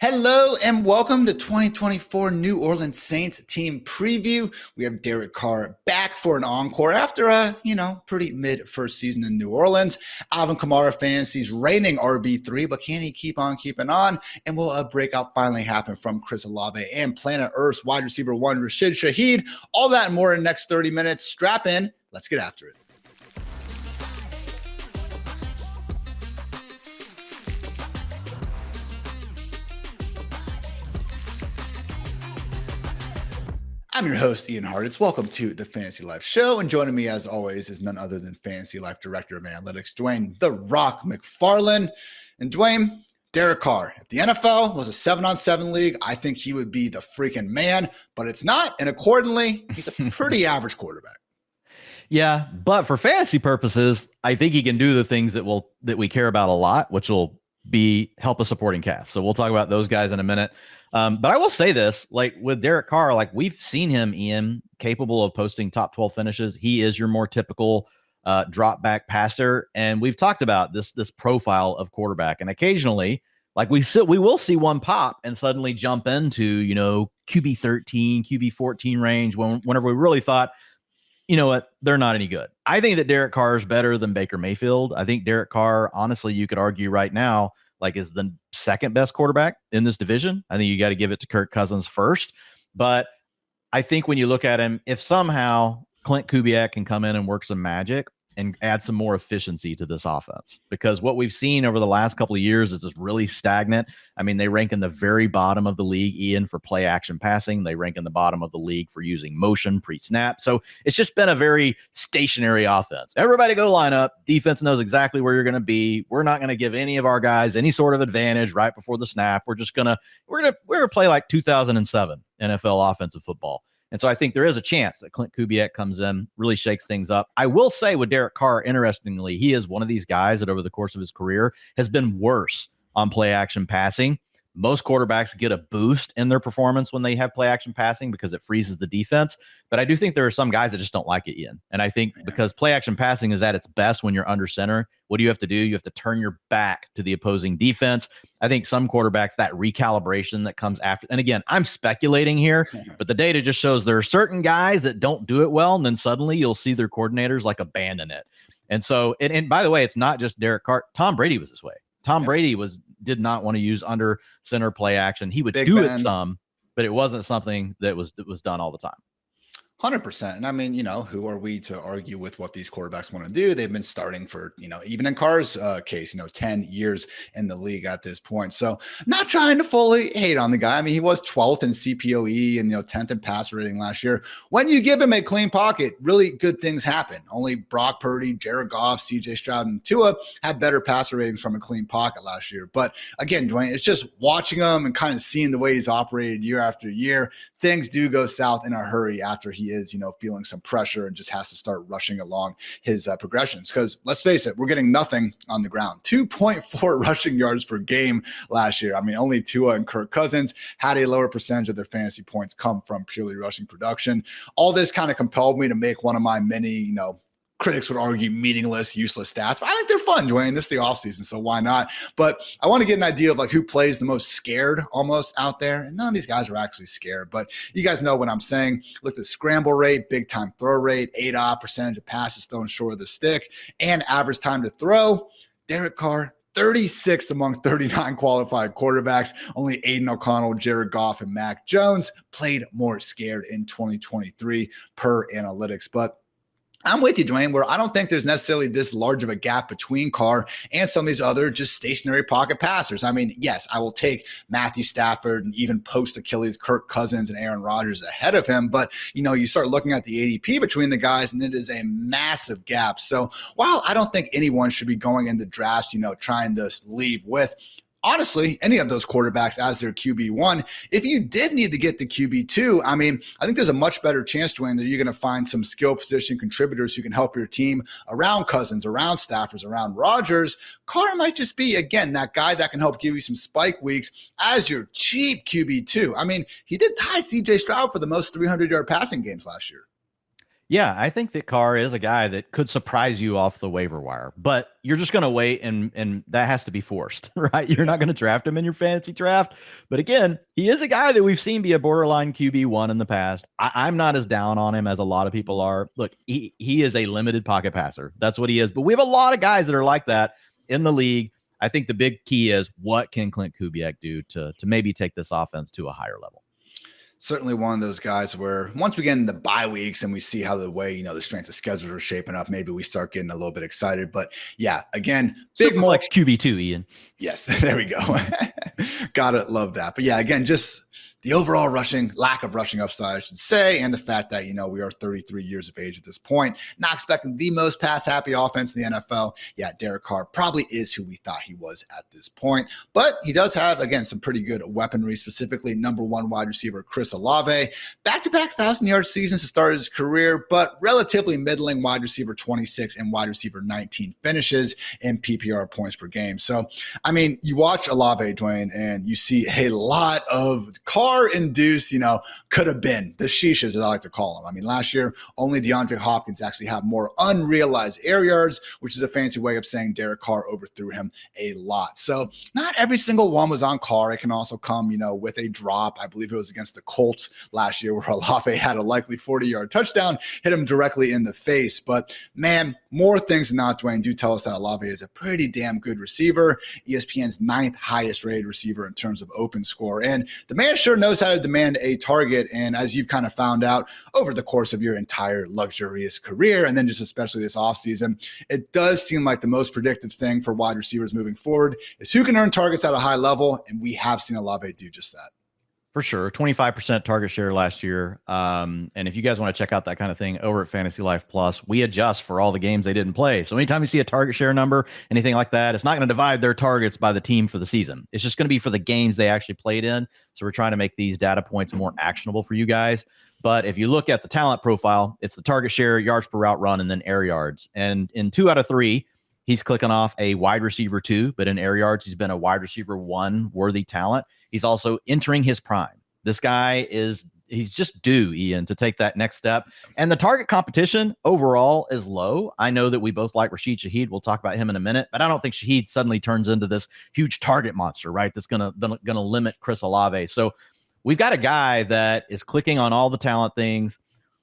Hello and welcome to 2024 New Orleans Saints team preview. We have Derek Carr back for an encore after a, pretty mid first season in New Orleans. Alvin Kamara Fantasy's reigning RB3, but can he keep on keeping on? And will a breakout finally happen from Chris Olave and Planet Earth's wide receiver one, Rashid Shaheed? All that and more in the next 30 minutes. Strap in. Let's get after it. I'm your host, Ian Hartitz. Welcome to the Fantasy Life Show. And joining me, as always, is none other than Fantasy Life Director of Analytics, Dwain The Rock McFarland. And Dwain, Derek Carr. If the NFL was a 7-on-7 league, I think he would be the freaking man, but it's not. And accordingly, he's a pretty average quarterback. Yeah, but for fantasy purposes, I think he can do the things that we care about a lot, which will be help a supporting cast. So we'll talk about those guys in a minute. But I will say this, like with Derek Carr, like we've seen him, Ian, capable of posting top 12 finishes. He is your more typical drop back passer. And we've talked about this profile of quarterback. And occasionally, like we will see one pop and suddenly jump into, QB 13, QB 14 range whenever we really thought, you know what, they're not any good. I think that Derek Carr is better than Baker Mayfield. I think Derek Carr, honestly, you could argue right now, like is the second best quarterback in this division. I think you got to give it to Kirk Cousins first. But I think when you look at him, if somehow Clint Kubiak can come in and work some magic and add some more efficiency to this offense, because what we've seen over the last couple of years is just really stagnant. I mean, they rank in the very bottom of the league, Ian, for play action passing. They rank in the bottom of the league for using motion pre-snap. So it's just been a very stationary offense. Everybody go line up. Defense knows exactly where you're going to be. We're not going to give any of our guys any sort of advantage right before the snap. We're going to play like 2007 NFL offensive football. And so I think there is a chance that Clint Kubiak comes in, really shakes things up. I will say with Derek Carr, interestingly, he is one of these guys that over the course of his career has been worse on play action passing. Most quarterbacks get a boost in their performance when they have play action passing because it freezes the defense. But I do think there are some guys that just don't like it, Ian. And I think because play action passing is at its best when you're under center, what do you have to do? You have to turn your back to the opposing defense. I think some quarterbacks, that recalibration that comes after, and again, I'm speculating here, but the data just shows there are certain guys that don't do it well, and then suddenly you'll see their coordinators like abandon it. And so, and by the way, it's not just Derek Carr. Tom Brady was this way. Tom Brady did not want to use under center play action. He would do it some, but it wasn't something that was done all the time. 100%. And I mean, who are we to argue with what these quarterbacks want to do? They've been starting for, even in Carr's case, 10 years in the league at this point. So not trying to fully hate on the guy. I mean, he was 12th in CPOE and, 10th in passer rating last year. When you give him a clean pocket, really good things happen. Only Brock Purdy, Jared Goff, CJ Stroud, and Tua had better passer ratings from a clean pocket last year. But again, Dwain, it's just watching him and kind of seeing the way he's operated year after year. Things do go south in a hurry after he is, feeling some pressure and just has to start rushing along his progressions. Because let's face it, we're getting nothing on the ground. 2.4 rushing yards per game last year. I mean, only Tua and Kirk Cousins had a lower percentage of their fantasy points come from purely rushing production. All this kind of compelled me to make one of my many, critics would argue meaningless, useless stats, but I think they're fun, Dwain. This is the offseason, so why not? But I want to get an idea of like who plays the most scared almost out there. And none of these guys are actually scared, but you guys know what I'm saying. Look at scramble rate, big time throw rate, ADOT, percentage of passes thrown short of the stick, and average time to throw. Derek Carr, 36th among 39 qualified quarterbacks. Only Aiden O'Connell, Jared Goff, and Mac Jones played more scared in 2023 per analytics. But I'm with you, Dwain, where I don't think there's necessarily this large of a gap between Carr and some of these other just stationary pocket passers. I mean, yes, I will take Matthew Stafford and even post Achilles Kirk Cousins and Aaron Rodgers ahead of him. But, you start looking at the ADP between the guys, and it is a massive gap. So while I don't think anyone should be going into drafts, trying to leave with honestly, any of those quarterbacks as their QB1. If you did need to get the QB2, I mean, I think there's a much better chance, Dwain, that you're going to find some skill position contributors who can help your team around Cousins, around Stafford, around Rodgers. Carr might just be, again, that guy that can help give you some spike weeks as your cheap QB2. I mean, he did tie CJ Stroud for the most 300-yard passing games last year. Yeah, I think that Carr is a guy that could surprise you off the waiver wire, but you're just going to wait, and that has to be forced, right? You're not going to draft him in your fantasy draft. But again, he is a guy that we've seen be a borderline QB1 in the past. I'm not as down on him as a lot of people are. Look, he is a limited pocket passer. That's what he is. But we have a lot of guys that are like that in the league. I think the big key is what can Clint Kubiak do to maybe take this offense to a higher level? Certainly one of those guys where once we get in the bye weeks and we see how the way, the strength of schedules are shaping up, maybe we start getting a little bit excited. But yeah, again, big flex QB2, Ian. Yes, there we go. Gotta love that. But yeah, again, just the overall lack of rushing upside, I should say, and the fact that, we are 33 years of age at this point, not expecting the most pass-happy offense in the NFL. Yeah, Derek Carr probably is who we thought he was at this point. But he does have, again, some pretty good weaponry, specifically number one wide receiver Chris Olave. Back-to-back 1,000-yard seasons to start his career, but relatively middling wide receiver 26 and wide receiver 19 finishes in PPR points per game. So, you watch Olave, Dwain, and you see a lot of Carr-induced, could have been the shishas, as I like to call them. Last year, only DeAndre Hopkins actually had more unrealized air yards, which is a fancy way of saying Derek Carr overthrew him a lot. So not every single one was on Carr. It can also come, with a drop. I believe it was against the Colts last year where Olave had a likely 40-yard touchdown, hit him directly in the face. But man, more things than not, Dwayne, do tell us that Olave is a pretty damn good receiver. ESPN's 9th highest rated receiver in terms of open score. And the man sure knows how to demand a target. And as you've kind of found out over the course of your entire luxurious career, and then just especially this offseason, it does seem like the most predictive thing for wide receivers moving forward is who can earn targets at a high level. And we have seen Olave do just that. For sure. 25% target share last year. And if you guys want to check out that kind of thing over at FantasyLife Plus, we adjust for all the games they didn't play. So anytime you see a target share number, anything like that, it's not going to divide their targets by the team for the season. It's just going to be for the games they actually played in. So we're trying to make these data points more actionable for you guys. But if you look at the talent profile, it's the target share, yards per route run, and then air yards. And in 2 out of 3, he's clicking off a wide receiver 2, but in air yards, he's been a wide receiver 1 worthy talent. He's also entering his prime. This guy he's just due, Ian, to take that next step. And the target competition overall is low. I know that we both like Rashid Shaheed. We'll talk about him in a minute, but I don't think Shaheed suddenly turns into this huge target monster, right? That's gonna limit Chris Olave. So we've got a guy that is clicking on all the talent things.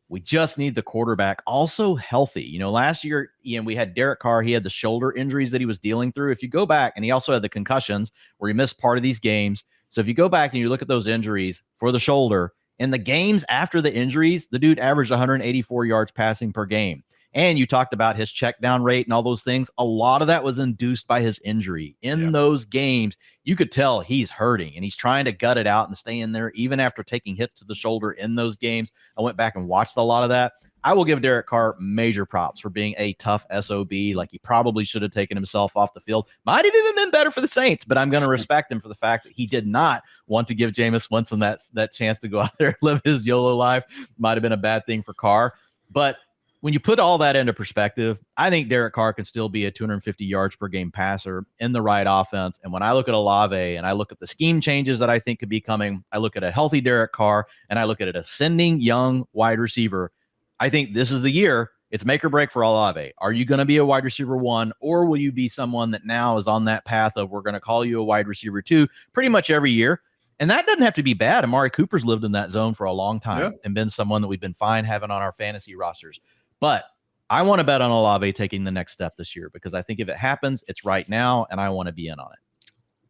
We just need the quarterback also healthy. Last year, Ian, we had Derek Carr. He had the shoulder injuries that he was dealing through. If you go back, and he also had the concussions where he missed part of these games. So if you go back and you look at those injuries for the shoulder, in the games after the injuries, the dude averaged 184 yards passing per game. And you talked about his check down rate and all those things. A lot of that was induced by his injury. In those games, you could tell he's hurting and he's trying to gut it out and stay in there even after taking hits to the shoulder in those games. I went back and watched a lot of that. I will give Derek Carr major props for being a tough SOB. Like, he probably should have taken himself off the field. Might have even been better for the Saints, but I'm going to respect him for the fact that he did not want to give Jameis Winston that chance to go out there and live his YOLO life. Might have been a bad thing for Carr. But when you put all that into perspective, I think Derek Carr can still be a 250 yards per game passer in the right offense. And when I look at Olave and I look at the scheme changes that I think could be coming, I look at a healthy Derek Carr and I look at an ascending young wide receiver. I think this is the year. It's make or break for Olave. Are you going to be a wide receiver 1, or will you be someone that now is on that path of we're going to call you a wide receiver 2 pretty much every year? And that doesn't have to be bad. Amari Cooper's lived in that zone for a long time and been someone that we've been fine having on our fantasy rosters. But I want to bet on Olave taking the next step this year because I think if it happens, it's right now, and I want to be in on it.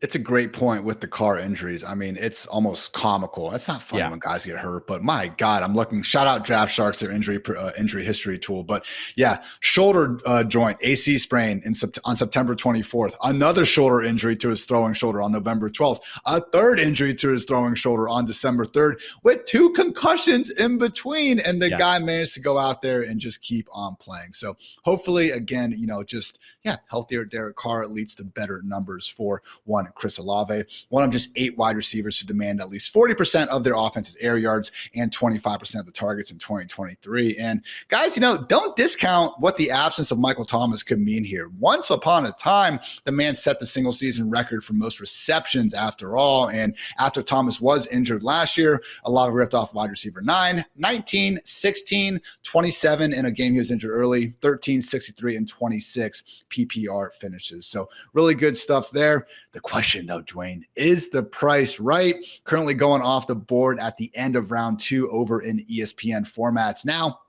It's a great point with the Carr injuries. It's almost comical. It's not funny when guys get hurt, but my God, I'm looking. Shout out Draft Sharks, their injury history tool. But yeah, shoulder joint, AC sprain on September 24th. Another shoulder injury to his throwing shoulder on November 12th. A third injury to his throwing shoulder on December 3rd, with 2 concussions in between. And the guy managed to go out there and just keep on playing. So hopefully, again, healthier Derek Carr leads to better numbers for 1 and Chris Olave, one of just 8 wide receivers to demand at least 40% of their offense's air yards and 25% of the targets in 2023. And guys, don't discount what the absence of Michael Thomas could mean here. Once upon a time, the man set the single season record for most receptions after all. And after Thomas was injured last year, Olave ripped off wide receiver 9, 19, 16, 27 in a game he was injured early, 13, 63, and 26 PPR finishes. So really good stuff there. The question though, Dwain, is the price right? Currently going off the board at the end of round 2 over in ESPN formats. Now,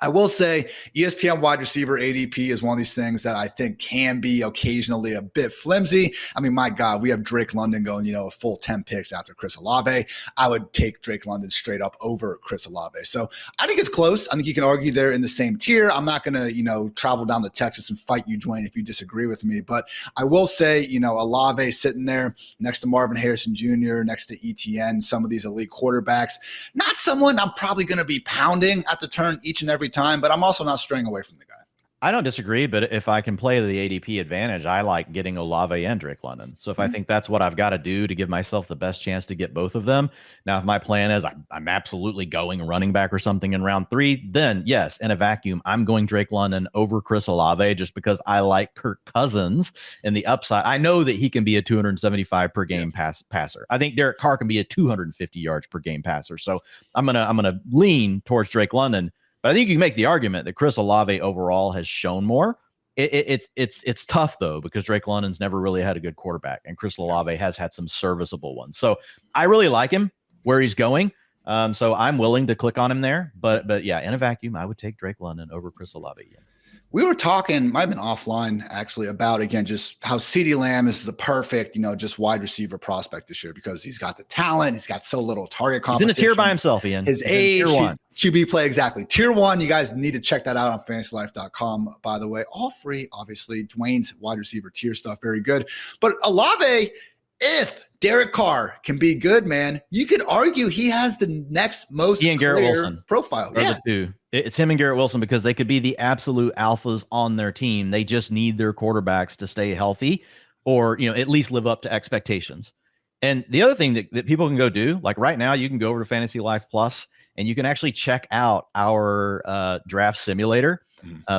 I will say ESPN wide receiver ADP is one of these things that I think can be occasionally a bit flimsy. I mean, my God, we have Drake London going, a full 10 picks after Chris Olave. I would take Drake London straight up over Chris Olave. So I think it's close. I think you can argue they're in the same tier. I'm not going to, travel down to Texas and fight you, Dwain, if you disagree with me. But I will say, Olave sitting there next to Marvin Harrison Jr., next to ETN, some of these elite quarterbacks, not someone I'm probably going to be pounding at the turn each and every time, but I'm also not straying away from the guy. I don't disagree, but if I can play the ADP advantage, I like getting Olave and Drake London. So if I think that's what I've got to do to give myself the best chance to get both of them. Now, if my plan is I'm absolutely going running back or something in round 3, then yes, in a vacuum, I'm going Drake London over Chris Olave just because I like Kirk Cousins and the upside. I know that he can be a 275 per game passer. I think Derek Carr can be a 250 yards per game passer. So I'm gonna lean towards Drake London. But I think you can make the argument that Chris Olave overall has shown more. It's tough though, because Drake London's never really had a good quarterback, and Chris Olave has had some serviceable ones. So I really like him where he's going. So I'm willing to click on him there. But yeah, in a vacuum, I would take Drake London over Chris Olave again. We were talking, might have been offline actually, about, again, just how CeeDee Lamb is the perfect, just wide receiver prospect this year because he's got the talent. He's got so little target competition. He's in a tier by himself, Ian. His age, his QB play, exactly. Tier 1, you guys need to check that out on FantasyLife.com, by the way. All free, obviously. Dwayne's wide receiver tier stuff, very good. But Olave, if Derek Carr can be good, man, you could argue he has the next most clear profile. Yeah. It's him and Garrett Wilson because they could be the absolute alphas on their team. They just need their quarterbacks to stay healthy or, at least live up to expectations. And the other thing that people can go do, like right now, you can go over to FantasyLife Plus and you can actually check out our draft simulator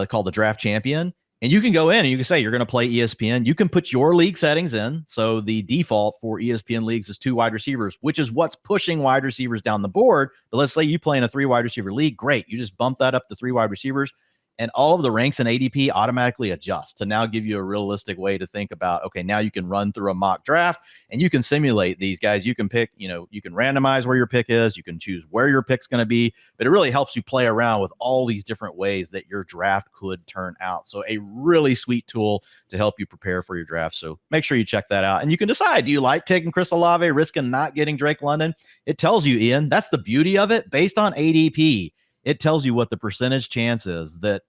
called the Draft Champion. And you can go in and you can say you're going to play ESPN. You can put your league settings in. So the default for ESPN leagues is 2 wide receivers, which is what's pushing wide receivers down the board. But let's say you play in a 3 wide receiver league. Great. You just bump that up to 3 wide receivers. And all of the ranks in ADP automatically adjust to now give you a realistic way to think about, okay, now you can run through a mock draft and you can simulate these guys. You can pick, you can randomize where your pick is. You can choose where your pick's going to be, but it really helps you play around with all these different ways that your draft could turn out. So a really sweet tool to help you prepare for your draft. So make sure you check that out and you can decide, do you like taking Chris Olave, risking not getting Drake London? It tells you, Ian, that's the beauty of it. Based on ADP, it tells you what the percentage chance is that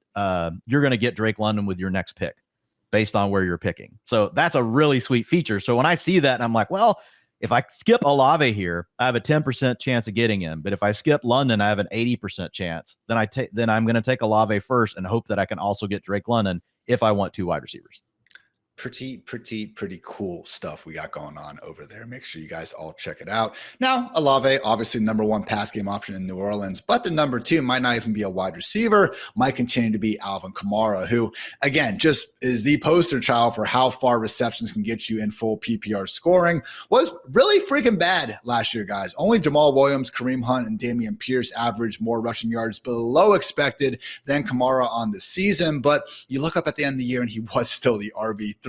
you're going to get Drake London with your next pick based on where you're picking. So that's a really sweet feature. So when I see that, I'm like, well, if I skip Olave here, I have a 10% chance of getting him. But if I skip London, I have an 80% chance. Then I'm going to take Olave first and hope that I can also get Drake London if I want 2 wide receivers. Pretty cool stuff we got going on over there. Make sure you guys all check it out. Now, Olave, obviously number 1 pass game option in New Orleans, but the number 2 might not even be a wide receiver, might continue to be Alvin Kamara, who, again, just is the poster child for how far receptions can get you in full PPR scoring. Was really freaking bad last year, guys. Only Jamal Williams, Kareem Hunt, and Dameon Pierce averaged more rushing yards below expected than Kamara on the season, but you look up at the end of the year and he was still the RB3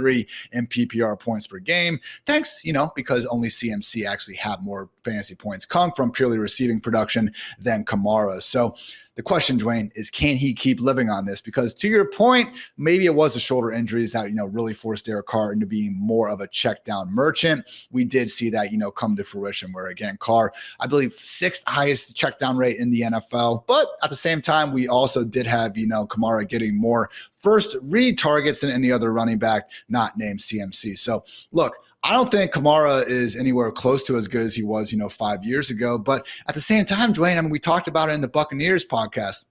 in PPR points per game. Thanks, because only CMC actually had more fantasy points come from purely receiving production than Kamara. So the question, Dwayne, is can he keep living on this? Because to your point, maybe it was the shoulder injuries that, really forced Derek Carr into being more of a check down merchant. We did see that, come to fruition where, again, Carr, I believe 6th highest check down rate in the NFL. But at the same time, we also did have, Kamara getting more first read targets than any other running back not named CMC. So look, I don't think Kamara is anywhere close to as good as he was, 5 years ago. But at the same time, Dwayne, we talked about it in the Buccaneers podcast.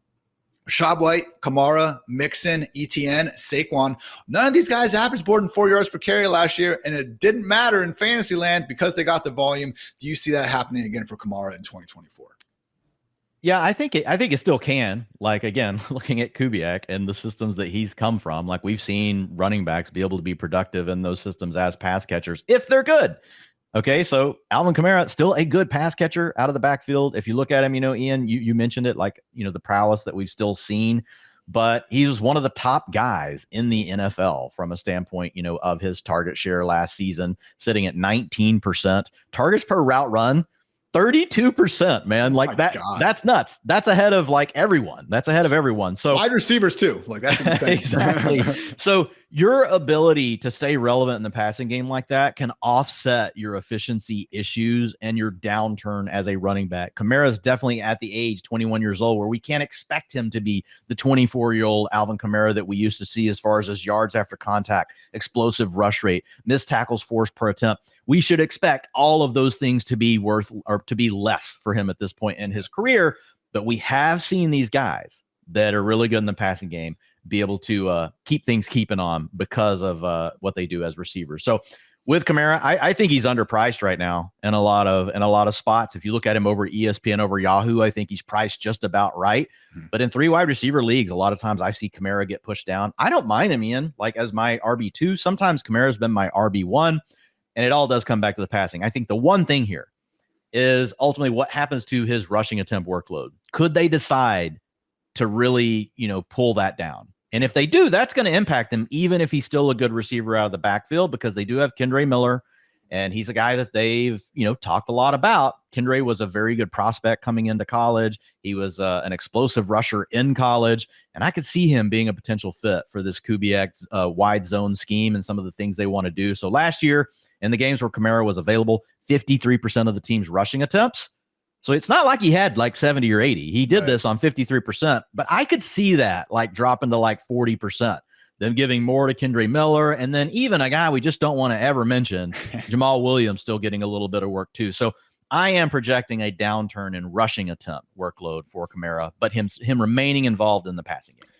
Rashad White, Kamara, Mixon, ETN, Saquon. None of these guys averaged more than 4 yards per carry last year, and it didn't matter in fantasy land because they got the volume. Do you see that happening again for Kamara in 2024? Yeah, I think it still can. Like, again, looking at Kubiak and the systems that he's come from, like we've seen running backs be able to be productive in those systems as pass catchers if they're good. Okay, so Alvin Kamara, still a good pass catcher out of the backfield. If you look at him, Ian, you mentioned it, like, the prowess that we've still seen, but he was one of the top guys in the NFL from a standpoint, of his target share last season, sitting at 19%. Targets per route run, 32%, man. Like that's nuts. That's ahead of everyone. That's ahead of everyone. So wide receivers too. Like that's insane. Exactly. So your ability to stay relevant in the passing game like that can offset your efficiency issues and your downturn as a running back. Kamara is definitely at the age 21 years old where we can't expect him to be the 24-year-old Alvin Kamara that we used to see as far as his yards after contact, explosive rush rate, missed tackles forced per attempt. We should expect all of those things to be worth or to be less for him at this point in his career. But we have seen these guys that are really good in the passing game be able to keep things keeping on because of what they do as receivers. So with Kamara, I think he's underpriced right now in a lot of spots. If you look at him over ESPN, over Yahoo, I think he's priced just about right. But in 3 wide receiver leagues, a lot of times I see Kamara get pushed down. I don't mind him, Ian, like as my RB2. Sometimes Kamara's been my RB1. And it all does come back to the passing. I think the one thing here is ultimately what happens to his rushing attempt workload. Could they decide to really, pull that down? And if they do, that's going to impact him, even if he's still a good receiver out of the backfield, because they do have Kendre Miller, and he's a guy that they've, talked a lot about. Kendre was a very good prospect coming into college. He was an explosive rusher in college, and I could see him being a potential fit for this Kubiak's wide zone scheme and some of the things they want to do. So last year, in the games where Kamara was available, 53% of the team's rushing attempts. So it's not like he had 70 or 80. He did this on 53%, but I could see that dropping to 40%, them giving more to Kendre Miller. And then even a guy we just don't want to ever mention, Jamal Williams, still getting a little bit of work too. So I am projecting a downturn in rushing attempt workload for Kamara, but him remaining involved in the passing game.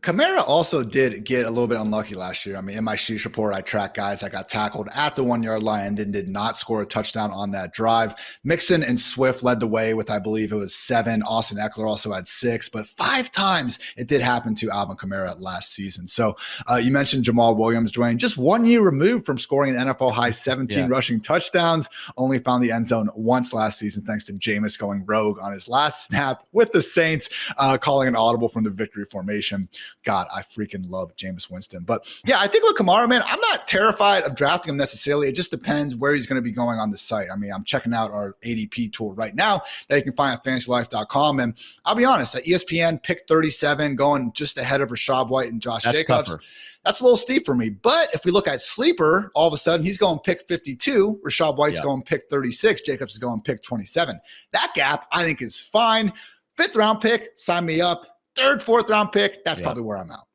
Kamara also did get a little bit unlucky last year. I mean, in my Sheesh report, I track guys that got tackled at the 1 yard line and then did not score a touchdown on that drive. Mixon and Swift led the way with, I believe it was 7. Austin Eckler also had 6, but 5 times it did happen to Alvin Kamara last season. So you mentioned Jamal Williams, Dwain, just 1 year removed from scoring an NFL high 17 rushing touchdowns, only found the end zone once last season, thanks to Jameis going rogue on his last snap with the Saints, calling an audible from the victory formation. God, I freaking love Jameis Winston. But yeah, I think with Kamara, man, I'm not terrified of drafting him necessarily. It just depends where he's going to be going on the site. I mean, I'm checking out our ADP tool right now that you can find at FantasyLife.com. And I'll be honest, at ESPN, pick 37, going just ahead of Rashad White and Josh Jacobs. Tougher. That's a little steep for me. But if we look at Sleeper, all of a sudden he's going pick 52. Rashad White's going pick 36. Jacobs is going pick 27. That gap, I think, is fine. 5th round pick, sign me up. 3rd, 4th round pick, that's probably where I'm out.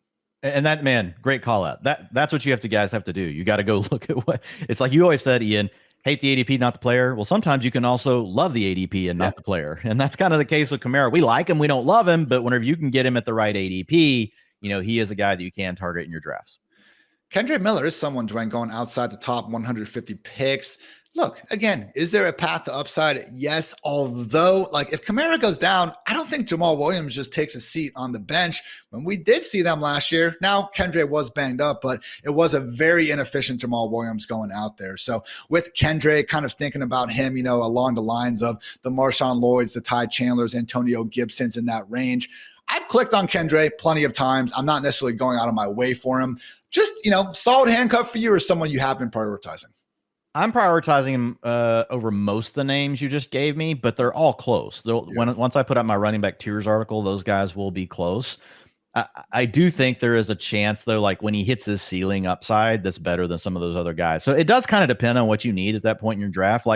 And that, man, great call out. That's what you guys have to do. You got to go look at what it's like. You always said, Ian, hate the ADP, not the player. Well, sometimes you can also love the ADP and not the player. And that's kind of the case with Kamara. We like him, we don't love him, but whenever you can get him at the right ADP, he is a guy that you can target in your drafts. Kendre Miller is someone, Dwayne, going outside the top 150 picks. Look, again, is there a path to upside? Yes, although, if Kamara goes down, I don't think Jamal Williams just takes a seat on the bench. When we did see them last year, now Kendre was banged up, but it was a very inefficient Jamal Williams going out there. So with Kendre, kind of thinking about him, along the lines of the Marshawn Lloyds, the Ty Chandlers, Antonio Gibsons in that range, I've clicked on Kendre plenty of times. I'm not necessarily going out of my way for him. Just, solid handcuff for you or someone you have been prioritizing? I'm prioritizing him over most of the names you just gave me, but they're all close. Once I put out my running back tiers article, those guys will be close. I do think there is a chance, though, when he hits his ceiling upside, that's better than some of those other guys. So it does kind of depend on what you need at that point in your draft.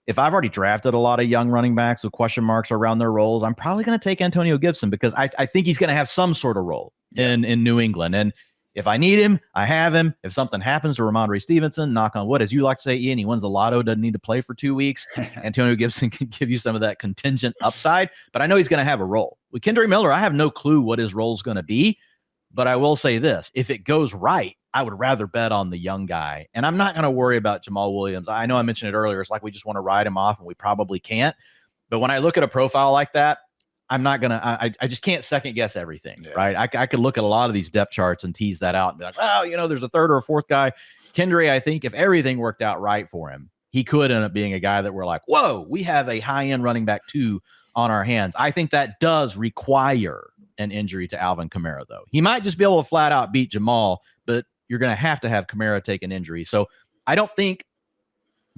If I've already drafted a lot of young running backs with question marks around their roles, I'm probably going to take Antonio Gibson because I think he's going to have some sort of role in New England. And if I need him, I have him. If something happens to Ramondre Stevenson, knock on wood, as you like to say, Ian, he wins the lotto, doesn't need to play for 2 weeks. Antonio Gibson can give you some of that contingent upside, but I know he's going to have a role With Kendrick Miller, I have no clue what his role is going to be, but I will say this. If it goes right, I would rather bet on the young guy. And I'm not going to worry about Jamal Williams. I know I mentioned it earlier. It's like we just want to ride him off, and we probably can't. But when I look at a profile like that, I'm not going to – I just can't second guess everything, right? I could look at a lot of these depth charts and tease that out and be like, well, there's a third or a fourth guy. Kendry, I think if everything worked out right for him, he could end up being a guy that we're like, whoa, we have a high-end running back 2 on our hands. I think that does require an injury to Alvin Kamara, though. He might just be able to flat out beat Jamal, but you're going to have Kamara take an injury. So I don't think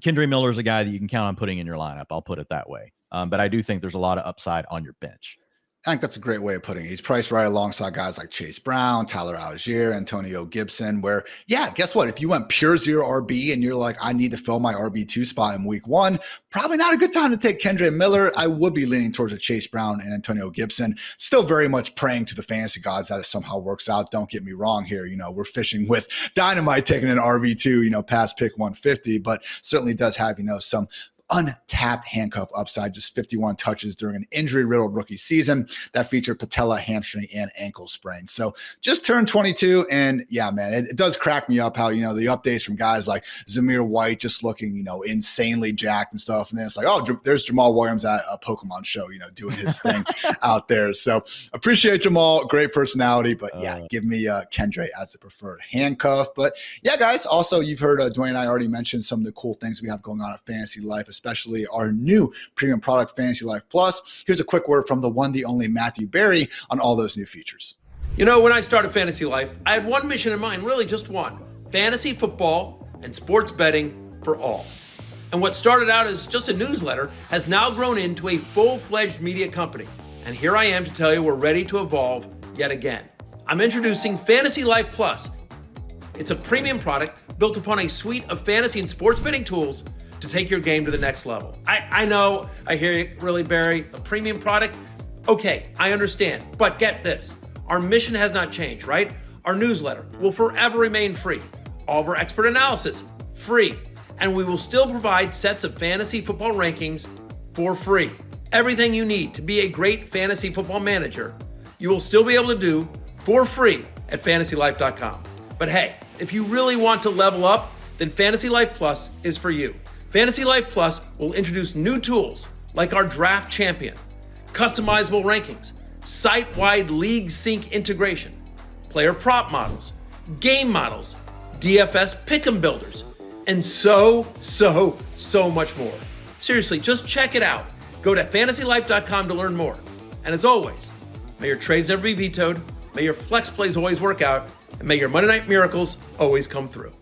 Kendry Miller is a guy that you can count on putting in your lineup. I'll put it that way. But I do think there's a lot of upside on your bench. I think that's a great way of putting it. He's priced right alongside guys like Chase Brown, Tyler Algier, Antonio Gibson, where, guess what? If you went pure zero RB and you're like, I need to fill my RB2 spot in week 1, probably not a good time to take Kendrick Miller. I would be leaning towards a Chase Brown and Antonio Gibson. Still very much praying to the fantasy gods that it somehow works out. Don't get me wrong here. We're fishing with dynamite taking an RB2, past pick 150, but certainly does have, some untapped handcuff upside, just 51 touches during an injury-riddled rookie season that featured patella, hamstring, and ankle sprain. So just turned 22, and man, it does crack me up how, the updates from guys like Zamir White just looking, insanely jacked and stuff. And then it's like, oh, there's Jamal Williams at a Pokemon show, doing his thing out there. So appreciate Jamal, great personality, but give me Kendra as the preferred handcuff. But guys, also you've heard Dwain and I already mentioned some of the cool things we have going on at Fantasy Life, especially our new premium product, FantasyLife Plus. Here's a quick word from the one, the only Matthew Berry on all those new features. When I started Fantasy Life, I had one mission in mind, really just one: fantasy football and sports betting for all. And what started out as just a newsletter has now grown into a full-fledged media company. And here I am to tell you we're ready to evolve yet again. I'm introducing Fantasy Life Plus. It's a premium product built upon a suite of fantasy and sports betting tools to take your game to the next level. I know, I hear you, really, Barry, a premium product? Okay, I understand, but get this. Our mission has not changed, right? Our newsletter will forever remain free. All of our expert analysis, free. And we will still provide sets of fantasy football rankings for free. Everything you need to be a great fantasy football manager, you will still be able to do for free at FantasyLife.com. But hey, if you really want to level up, then Fantasy Life Plus is for you. Fantasy Life Plus will introduce new tools like our Draft Champion, customizable rankings, site-wide league sync integration, player prop models, game models, DFS pick'em builders, and so much more. Seriously, just check it out. Go to FantasyLife.com to learn more. And as always, may your trades never be vetoed, may your flex plays always work out, and may your Monday Night Miracles always come through.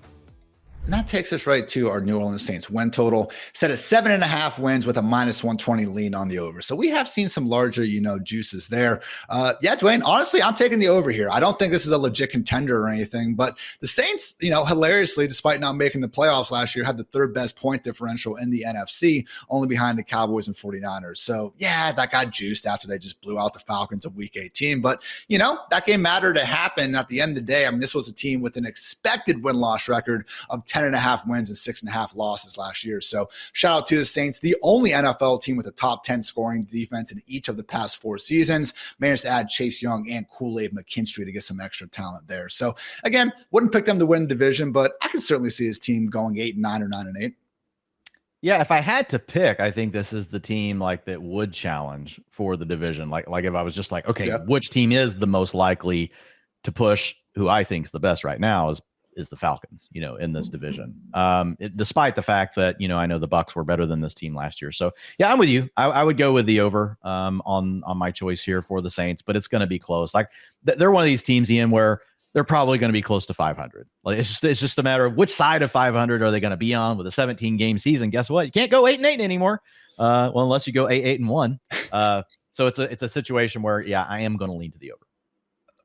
And that takes us right to our New Orleans Saints win total, set at 7.5 wins with a -120 lean on the over. So we have seen some larger, juices there. Dwayne, honestly, I'm taking the over here. I don't think this is a legit contender or anything, but the Saints, hilariously, despite not making the playoffs last year, had the 3rd best point differential in the NFC, only behind the Cowboys and 49ers. So that got juiced after they just blew out the Falcons of week 18. But, that game mattered to happen at the end of the day. I mean, this was a team with an expected win-loss record of 10.5 wins and 6.5 losses last year. So shout out to the Saints, the only NFL team with a top 10 scoring defense in each of the past 4 seasons. Managed to add Chase Young and Kool-Aid McKinstry to get some extra talent there. So again, wouldn't pick them to win the division, but I can certainly see his team going 8-9 or 9-8. Yeah, if I had to pick, I think this is the team that would challenge for the division. Like if I was just like, okay, which team is the most likely to push who I think is the best right now is the Falcons, in this division. Despite the fact that, I know the Bucs were better than this team last year. So I'm with you. I would go with the over on my choice here for the Saints, but it's going to be close. They're one of these teams, Ian, where they're probably going to be close to 500. It's just a matter of which side of 500 are they going to be on with a 17 game season. Guess what? You can't go 8-8 anymore. Unless you go 8-1. So it's a situation where, I am going to lean to the over.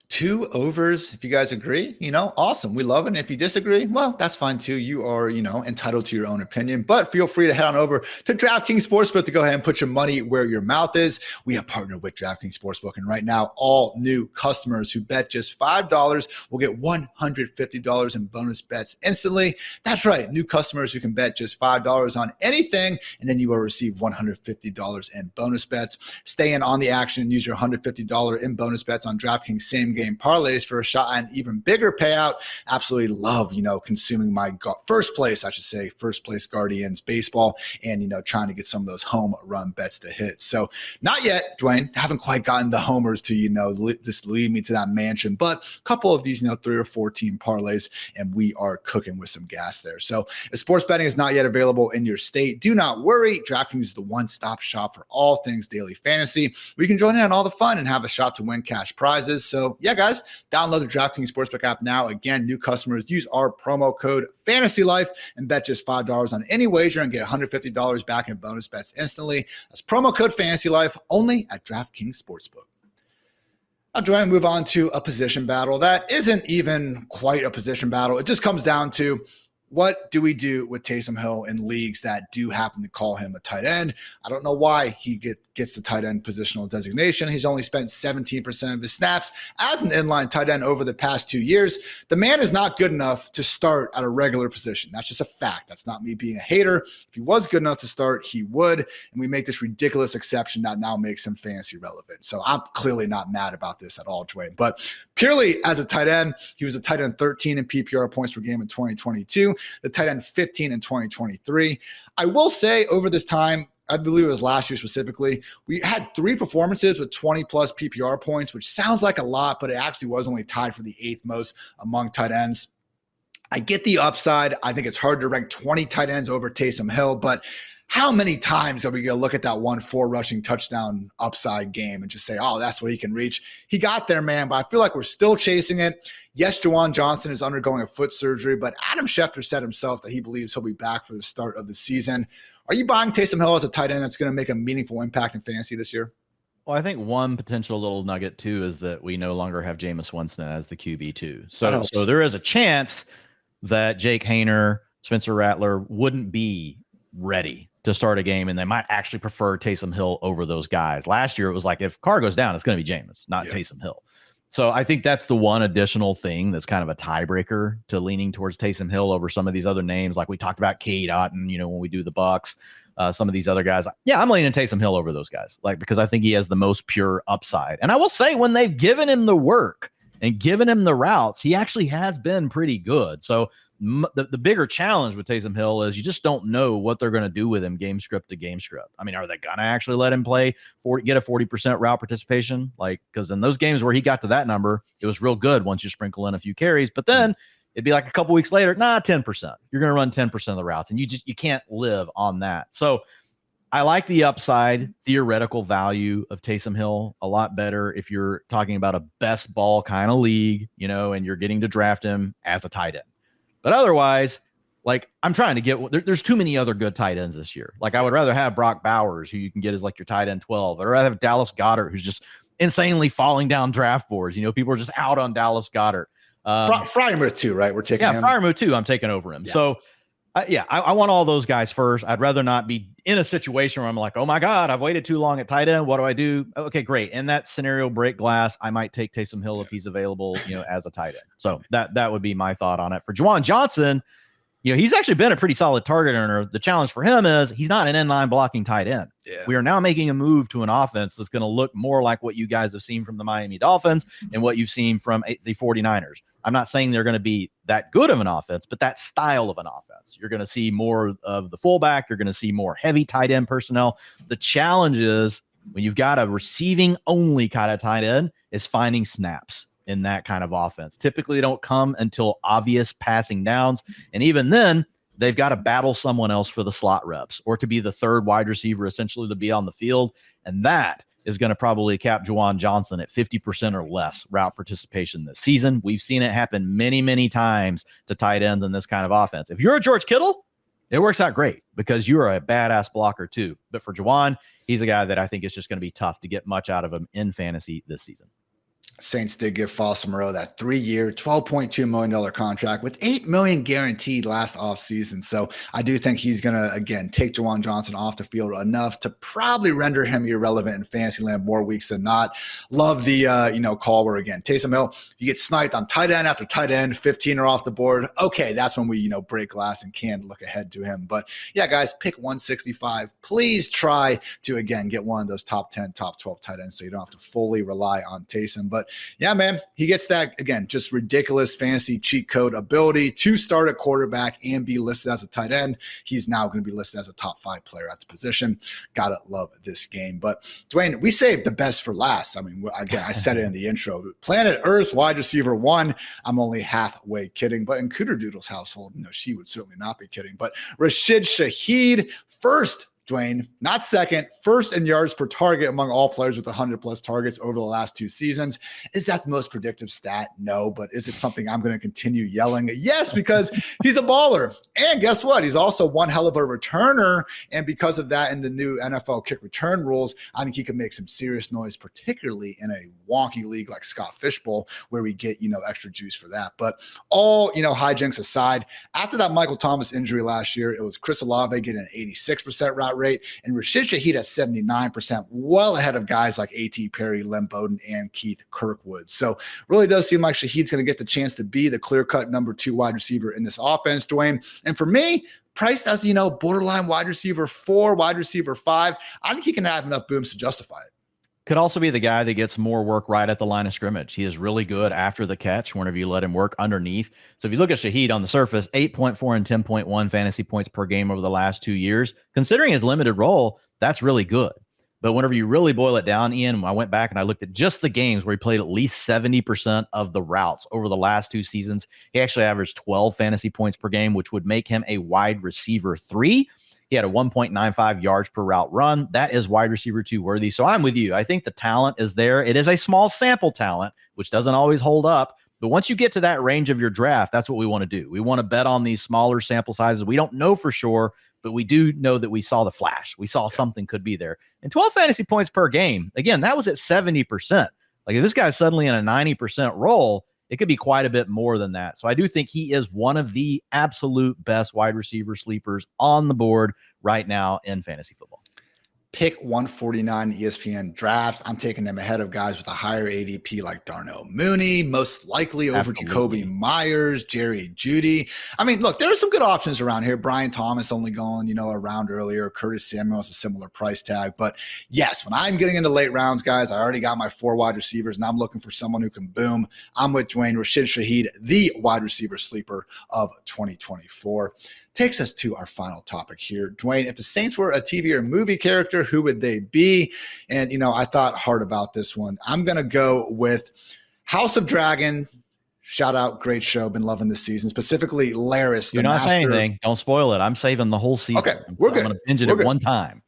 2 overs. If you guys agree, awesome. We love it. And if you disagree, well, that's fine too. You are, entitled to your own opinion, but feel free to head on over to DraftKings Sportsbook to go ahead and put your money where your mouth is. We have partnered with DraftKings Sportsbook, and right now, all new customers who bet just $5 will get $150 in bonus bets instantly. That's right. New customers who can bet just $5 on anything, and then you will receive $150 in bonus bets. Stay in on the action and use your $150 in bonus bets on DraftKings same game parlays for a shot at an even bigger payout. Absolutely love, consuming my first place Guardians baseball and, trying to get some of those home run bets to hit. So not yet, Dwayne, haven't quite gotten the homers to, just lead me to that mansion, but a couple of these, 3 or 4 team parlays, and we are cooking with some gas there. So if sports betting is not yet available in your state, do not worry. DraftKings is the one-stop shop for all things daily fantasy. We can join in on all the fun and have a shot to win cash prizes. So yeah, guys, download the DraftKings Sportsbook app now. Again, new customers use our promo code FantasyLife and bet just $5 on any wager and get $150 back in bonus bets instantly. That's promo code FantasyLife only at DraftKings Sportsbook. Now, Dwayne, move on to a position battle that isn't even quite a position battle. It just comes down to, what do we do with Taysom Hill in leagues that do happen to call him a tight end? I don't know why he gets the tight end positional designation. He's only spent 17% of his snaps as an inline tight end over the past 2 years. The man is not good enough to start at a regular position. That's just a fact. That's not me being a hater. If he was good enough to start, he would. And we make this ridiculous exception that now makes him fantasy relevant. So I'm clearly not mad about this at all, Dwayne. But purely as a tight end, he was a tight end 13 in PPR points per game in 2022. The tight end 15 in 2023. I will say over this time, I believe it was last year specifically, we had 3 performances with 20 plus PPR points, which sounds like a lot, but it actually was only tied for the 8th most among tight ends. I get the upside. I think it's hard to rank 20 tight ends over Taysom Hill, but how many times are we going to look at that 4 rushing touchdown upside game and just say, oh, that's what he can reach? He got there, man, but I feel like we're still chasing it. Yes, Juwan Johnson is undergoing a foot surgery, but Adam Schefter said himself that he believes he'll be back for the start of the season. Are you buying Taysom Hill as a tight end that's going to make a meaningful impact in fantasy this year? Well, I think one potential little nugget, too, is that we no longer have Jameis Winston as the QB2. So there is a chance that Jake Haener, Spencer Rattler wouldn't be ready to start a game, and they might actually prefer Taysom Hill over those guys. Last year, it was like, if Carr goes down, it's going to be Jameis, not Taysom Hill. So I think that's the one additional thing that's kind of a tiebreaker to leaning towards Taysom Hill over some of these other names. Like we talked about Cade Otton, when we do the Bucks, some of these other guys. Yeah, I'm leaning Taysom Hill over those guys, because I think he has the most pure upside. And I will say, when they've given him the work and given him the routes, he actually has been pretty good. So the bigger challenge with Taysom Hill is you just don't know what they're going to do with him game script to game script. I mean, are they going to actually let him play get a 40% route participation? Because in those games where he got to that number, it was real good once you sprinkle in a few carries, but then it'd be like a couple weeks later, 10%. You're going to run 10% of the routes, and you can't live on that. So I like the upside theoretical value of Taysom Hill a lot better if you're talking about a best ball kind of league, and you're getting to draft him as a tight end. But otherwise, I'm trying to get there's too many other good tight ends this year. I would rather have Brock Bowers, who you can get as your tight end 12. I'd rather have Dallas Goedert, who's just insanely falling down draft boards. People are just out on Dallas Goedert. Freiermuth too, right? We're taking him. Freiermuth too. I'm taking over him. Yeah. So I want all those guys first. I'd rather not be in a situation where I'm like, oh my God, I've waited too long at tight end. What do I do? Okay, great. In that scenario, break glass, I might take Taysom Hill if he's available, as a tight end. So that would be my thought on it. For Juwan Johnson, he's actually been a pretty solid target earner. The challenge for him is he's not an inline blocking tight end. Yeah. We are now making a move to an offense that's going to look more like what you guys have seen from the Miami Dolphins and what you've seen from the 49ers. I'm not saying they're going to be that good of an offense, but that style of an offense. You're going to see more of the fullback. You're going to see more heavy tight end personnel. The challenge is when you've got a receiving only kind of tight end is finding snaps in that kind of offense. Typically they don't come until obvious passing downs. And even then they've got to battle someone else for the slot reps or to be the third wide receiver, essentially to be on the field. And that is going to probably cap Juwan Johnson at 50% or less route participation this season. We've seen it happen many, many times to tight ends in this kind of offense. If you're a George Kittle, it works out great because you're a badass blocker too. But for Juwan, he's a guy that I think is just going to be tough to get much out of him in fantasy this season. Saints did give Foster Moreau that 3-year, $12.2 million contract with $8 million guaranteed last offseason. So I do think he's going to, again, take Juwan Johnson off the field enough to probably render him irrelevant in Fantasyland more weeks than not. Love the, call where, again, Taysom Hill, you get sniped on tight end after tight end, 15 are off the board. Okay, that's when we, break glass and can look ahead to him. But yeah, guys, pick 165. Please try to, again, get one of those top 10, top 12 tight ends so you don't have to fully rely on Taysom. But yeah, man, he gets that, again, just ridiculous fantasy cheat code ability to start at quarterback and be listed as a tight end. He's now going to be listed as a top 5 player at the position. Gotta love this game. But Dwayne, we saved the best for last. I mean, again, I said it in the intro. Planet Earth wide receiver 1. I'm only halfway kidding, but in Cooter Doodle's household, she would certainly not be kidding. But Rashid Shaheed, first, Dwayne, not second, first in yards per target among all players with 100+ targets over the last 2 seasons. Is that the most predictive stat? No, but is it something I'm going to continue yelling? Yes, because he's a baller. And guess what? He's also one hell of a returner. And because of that, in the new NFL kick return rules, I think he can make some serious noise, particularly in a wonky league like Scott Fishbowl, where we get, extra juice for that. But all, hijinks aside, after that Michael Thomas injury last year, it was Chris Olave getting an 86% route rate, and Rashid Shaheed at 79%, well ahead of guys like A.T. Perry, Len Bowden, and Keith Kirkwood. So really does seem like Shaheed's going to get the chance to be the clear-cut number 2 wide receiver in this offense, Dwayne. And for me, priced as, borderline wide receiver 4, wide receiver 5, I think he can have enough booms to justify it. Could also be the guy that gets more work right at the line of scrimmage. He is really good after the catch whenever you let him work underneath. So if you look at Shaheed on the surface, 8.4 and 10.1 fantasy points per game over the last 2 years. Considering his limited role, that's really good. But whenever you really boil it down, Ian, I went back and I looked at just the games where he played at least 70% of the routes over the last 2 seasons. He actually averaged 12 fantasy points per game, which would make him a wide receiver 3. He had a 1.95 yards per route run. That is wide receiver 2 worthy. So I'm with you. I think the talent is there. It is a small sample talent, which doesn't always hold up. But once you get to that range of your draft, that's what we want to do. We want to bet on these smaller sample sizes. We don't know for sure, but we do know that we saw the flash. We saw something could be there. And 12 fantasy points per game, again, that was at 70%. Like if this guy's suddenly in a 90% role, it could be quite a bit more than that. So I do think he is one of the absolute best wide receiver sleepers on the board right now in fantasy football. Pick 149 ESPN drafts. I'm taking them ahead of guys with a higher ADP like Darnell Mooney, most likely over Jacoby Myers, Jerry Jeudy. I mean, look, there are some good options around here. Brian Thomas only going, a round earlier. Curtis Samuel's a similar price tag. But yes, when I'm getting into late rounds, guys, I already got my 4 wide receivers, and I'm looking for someone who can boom. I'm with Dwayne. Rashid Shaheed, the wide receiver sleeper of 2024. Takes us to our final topic here. Dwayne, if the Saints were a TV or movie character, who would they be? And, I thought hard about this one. I'm going to go with House of Dragon. Shout out, great show. Been loving this season, specifically Laris. You're not saying anything. Don't spoil it. I'm saving the whole season. Okay, we're good. I'm going to binge it at one time.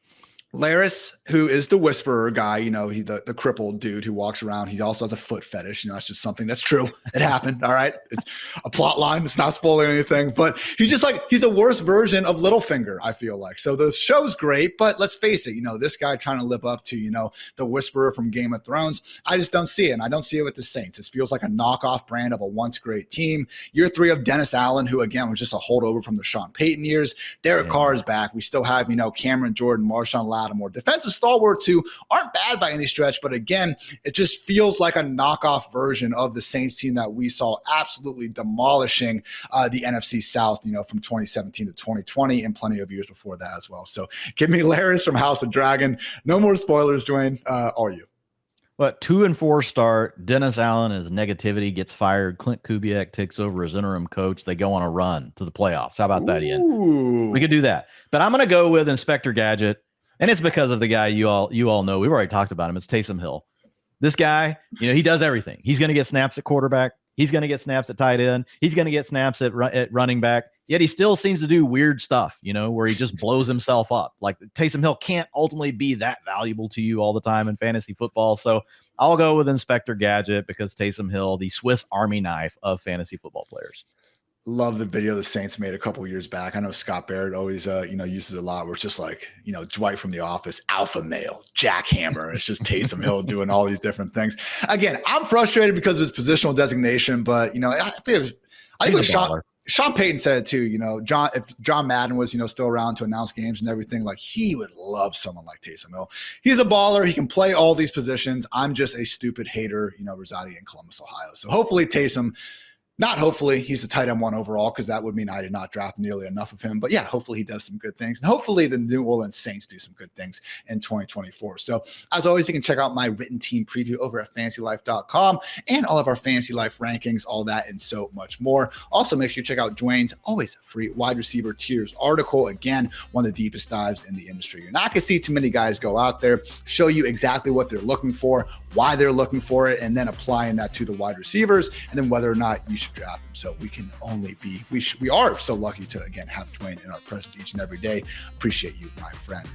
Laris, who is the whisperer guy, he the crippled dude who walks around. He also has a foot fetish. That's just something that's true. It happened. All right. It's a plot line. It's not spoiling anything, but he's a worse version of Littlefinger, I feel like. So the show's great, but let's face it, this guy trying to live up to, the whisperer from Game of Thrones. I just don't see it. And I don't see it with the Saints. It feels like a knockoff brand of a once great team. Year 3 of Dennis Allen, who again was just a holdover from the Sean Payton years. Derek Carr is back. We still have, Cameron Jordan, Marshawn Lattimore, defensive stalwarts who aren't bad by any stretch, but again, it just feels like a knockoff version of the Saints team that we saw absolutely demolishing the NFC South, from 2017 to 2020 and plenty of years before that as well. So give me Laris from House of Dragon. No more spoilers, Dwayne. Are you? But 2 and 4 start. Dennis Allen, his negativity gets fired. Clint Kubiak takes over as interim coach. They go on a run to the playoffs. How about that, Ian? We could do that. But I'm going to go with Inspector Gadget. And it's because of the guy you all know. We've already talked about him. It's Taysom Hill. This guy, he does everything. He's going to get snaps at quarterback. He's going to get snaps at tight end. He's going to get snaps at running back. Yet he still seems to do weird stuff, where he just blows himself up. Like Taysom Hill can't ultimately be that valuable to you all the time in fantasy football. So I'll go with Inspector Gadget because Taysom Hill, the Swiss Army knife of fantasy football players. Love the video the Saints made a couple years back. I know Scott Barrett always, uses it a lot, where it's just like, Dwight from The Office, alpha male, jackhammer. It's just Taysom Hill doing all these different things. Again, I'm frustrated because of his positional designation, but, I think it was Sean Payton said it too. If John Madden was, still around to announce games and everything, like, he would love someone like Taysom Hill. He's a baller. He can play all these positions. I'm just a stupid hater, residing in Columbus, Ohio. So hopefully Taysom, not hopefully, he's the tight end 1 overall, because that would mean I did not draft nearly enough of him. But yeah, hopefully he does some good things. And hopefully the New Orleans Saints do some good things in 2024. So as always, you can check out my written team preview over at FantasyLife.com and all of our Fantasy Life rankings, all that and so much more. Also, make sure you check out Dwain's always free wide receiver tiers article. Again, one of the deepest dives in the industry. You're not going to see too many guys go out there, show you exactly what they're looking for, why they're looking for it, and then applying that to the wide receivers, and then whether or not you should draft them. So we are so lucky to, again, have Dwain in our presence each and every day. Appreciate you, my friend.